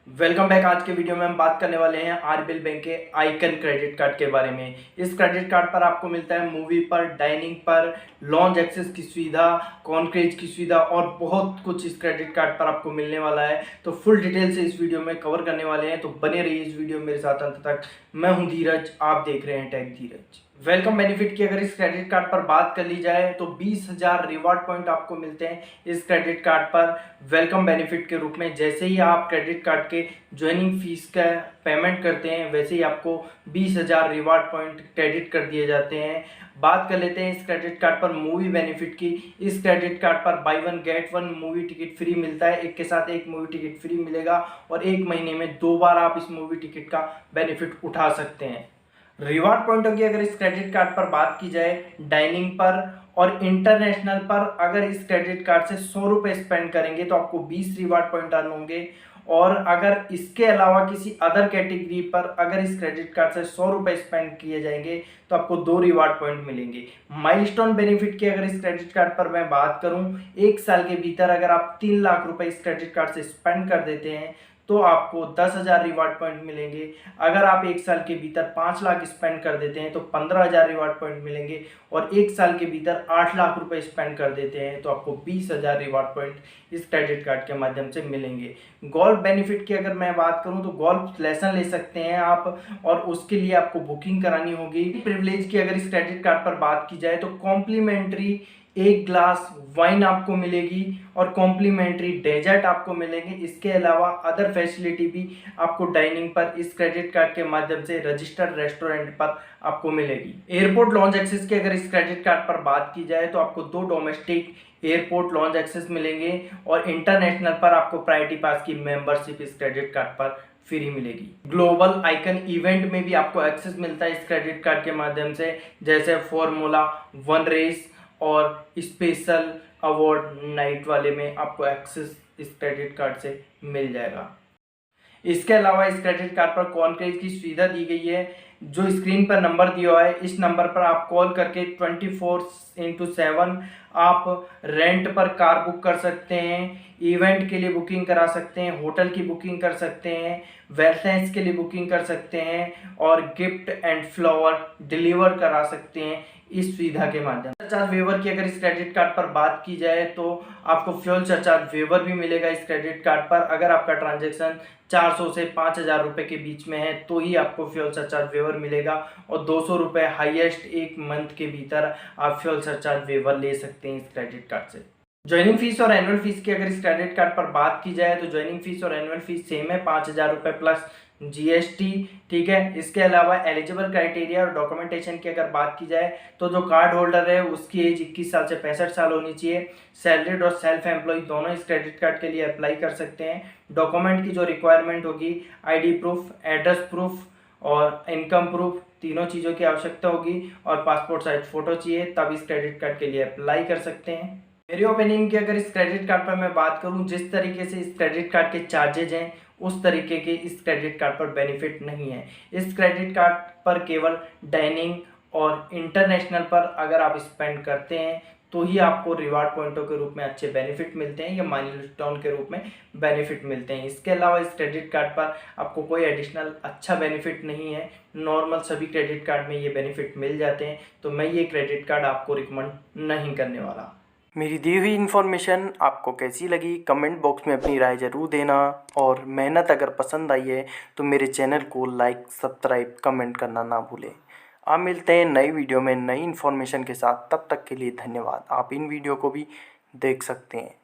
Welcome back. आज के video में हम बात करने वाले हैं आरबीएल बैंक के आइकन क्रेडिट कार्ड के बारे में। इस क्रेडिट कार्ड पर आपको मिलता है मूवी पर, डाइनिंग पर, लॉन्च एक्सेस की सुविधा, कॉन्क्रेज की सुविधा और बहुत कुछ इस क्रेडिट कार्ड पर आपको मिलने वाला है। तो फुल डिटेल से इस वीडियो में कवर करने वाले हैं, तो बने रहिए इस वीडियो मेरे साथ अंत तक। मैं हूँ धीरज, आप देख रहे हैं टेक धीरज। वेलकम बेनिफिट की अगर इस क्रेडिट कार्ड पर बात कर ली जाए तो 20,000 रिवॉर्ड पॉइंट आपको मिलते हैं इस क्रेडिट कार्ड पर वेलकम बेनिफिट के रूप में। जैसे ही आप क्रेडिट कार्ड के ज्वाइनिंग फीस का पेमेंट करते हैं वैसे ही आपको 20,000 रिवॉर्ड पॉइंट क्रेडिट कर दिए जाते हैं। बात कर लेते हैं इस क्रेडिट कार्ड पर मूवी बेनिफिट की। इस क्रेडिट कार्ड पर by one get one movie ticket free मिलता है। एक के साथ एक मूवी टिकट फ्री मिलेगा और एक महीने में 2 बार आप इस मूवी टिकट का बेनिफिट उठा सकते हैं। रिवॉर्ड पॉइंटों की अगर इस क्रेडिट कार्ड पर बात की जाए, डाइनिंग पर और इंटरनेशनल पर अगर इस क्रेडिट कार्ड से 100 रुपये स्पेंड करेंगे तो आपको 20 रिवॉर्ड पॉइंट अर्न होंगे। और अगर इसके अलावा किसी अदर कैटेगरी पर अगर इस क्रेडिट कार्ड से 100 रुपये स्पेंड किए जाएंगे तो आपको 2 रिवॉर्ड पॉइंट मिलेंगे। माइलस्टोन बेनिफिट की अगर इस क्रेडिट कार्ड पर मैं बात करूं, 1 साल के भीतर अगर आप 3 लाख रुपए इस क्रेडिट कार्ड से स्पेंड कर देते हैं तो आपको 10,000 रिवॉर्ड पॉइंट मिलेंगे। अगर आप 1 साल के भीतर 5 लाख स्पेंड कर देते हैं तो 15,000 रिवॉर्ड पॉइंट मिलेंगे और 1 साल के भीतर 8 लाख रुपए स्पेंड कर देते हैं तो आपको 20,000 रिवॉर्ड पॉइंट इस क्रेडिट कार्ड के माध्यम से मिलेंगे। गोल्फ बेनिफिट की अगर मैं बात करूं तो गोल्फ लेसन ले सकते हैं आप और उसके लिए आपको बुकिंग करानी होगी। प्रिविलेज की अगर इस क्रेडिट कार्ड पर बात की जाए तो कॉम्प्लीमेंट्री 1 ग्लास वाइन आपको मिलेगी और कॉम्प्लीमेंट्री डेजर्ट आपको मिलेंगे। इसके अलावा अदर फैसिलिटी भी आपको डाइनिंग पर इस क्रेडिट कार्ड के माध्यम से रजिस्टर्ड रेस्टोरेंट पर आपको मिलेगी। एयरपोर्ट लॉन्च एक्सेस की अगर इस क्रेडिट कार्ड पर बात की जाए तो आपको 2 डोमेस्टिक एयरपोर्ट लॉन्च एक्सेस मिलेंगे और इंटरनेशनल पर आपको प्रायोरिटी पास की मेंबरशिप इस क्रेडिट कार्ड पर फ्री मिलेगी। ग्लोबल आइकन इवेंट में भी आपको एक्सेस मिलता है इस क्रेडिट कार्ड के माध्यम से, जैसे फॉर्मूला 1 रेस और स्पेशल अवार्ड नाइट वाले में आपको एक्सेस इस क्रेडिट कार्ड से मिल जाएगा। इसके अलावा इस क्रेडिट कार्ड पर कॉन्क्रेज की सुविधा दी गई है। जो स्क्रीन पर नंबर दिया हुआ है इस नंबर पर आप कॉल करके 24/7 आप रेंट पर कार बुक कर सकते हैं, इवेंट के लिए बुकिंग करा सकते हैं, होटल की बुकिंग कर सकते हैं, वेलनेस के लिए बुकिंग कर सकते हैं और गिफ्ट एंड फ्लावर डिलीवर करा सकते हैं इस सुविधा के माध्यम से। सरचार्ज वेवर की अगर इस क्रेडिट कार्ड पर बात की जाए तो आपको फ्यूल सरचार्ज वेवर भी मिलेगा इस क्रेडिट कार्ड पर। अगर आपका ट्रांजैक्शन 400 से 5,000 रुपए के बीच में है तो ही आपको फ्यूल सरचार्ज वेवर मिलेगा और 200 रुपये हाईएस्ट एक मंथ के भीतर आप फ्यूल सरचार्ज वेवर ले सकते हैं इस क्रेडिट कार्ड से। ज्वाइनिंग फीस और एनुअल फीस की अगर इस क्रेडिट कार्ड पर बात की जाए तो ज्वाइनिंग फीस और एनुअल फीस सेम है, 5,000 रुपये प्लस जीएसटी। ठीक है। इसके अलावा एलिजिबल क्राइटेरिया और डॉक्यूमेंटेशन की अगर बात की जाए तो जो कार्ड होल्डर है उसकी एज 21 साल से 65 साल होनी चाहिए। सैलरीड और सेल्फ एम्प्लॉय दोनों इस क्रेडिट कार्ड के लिए अप्लाई कर सकते हैं। डॉक्यूमेंट की जो रिक्वायरमेंट होगी, आईडी प्रूफ, एड्रेस प्रूफ और इनकम प्रूफ, तीनों चीज़ों की आवश्यकता होगी और पासपोर्ट साइज फोटो चाहिए, तब इस क्रेडिट कार्ड के लिए अप्लाई कर सकते हैं। मेरी ओपिनियन की अगर इस क्रेडिट कार्ड पर मैं बात करूं, जिस तरीके से इस क्रेडिट कार्ड के चार्जेज हैं उस तरीके के इस क्रेडिट कार्ड पर बेनिफिट नहीं है। इस क्रेडिट कार्ड पर केवल डाइनिंग और इंटरनेशनल पर अगर आप स्पेंड करते हैं तो ही आपको रिवार्ड पॉइंटों के रूप में अच्छे बेनिफिट मिलते हैं या माइलस्टोन के रूप में बेनिफिट मिलते हैं। इसके अलावा इस क्रेडिट कार्ड पर आपको कोई एडिशनल अच्छा बेनिफिट नहीं है। नॉर्मल सभी क्रेडिट कार्ड में ये बेनिफिट मिल जाते हैं, तो मैं ये क्रेडिट कार्ड आपको रिकमेंड नहीं करने वाला। मेरी दी हुई इन्फॉर्मेशन आपको कैसी लगी कमेंट बॉक्स में अपनी राय ज़रूर देना और मेहनत अगर पसंद आई है तो मेरे चैनल को लाइक, सब्सक्राइब, कमेंट करना ना भूलें। आप मिलते हैं नई वीडियो में नई इन्फॉर्मेशन के साथ, तब तक के लिए धन्यवाद। आप इन वीडियो को भी देख सकते हैं।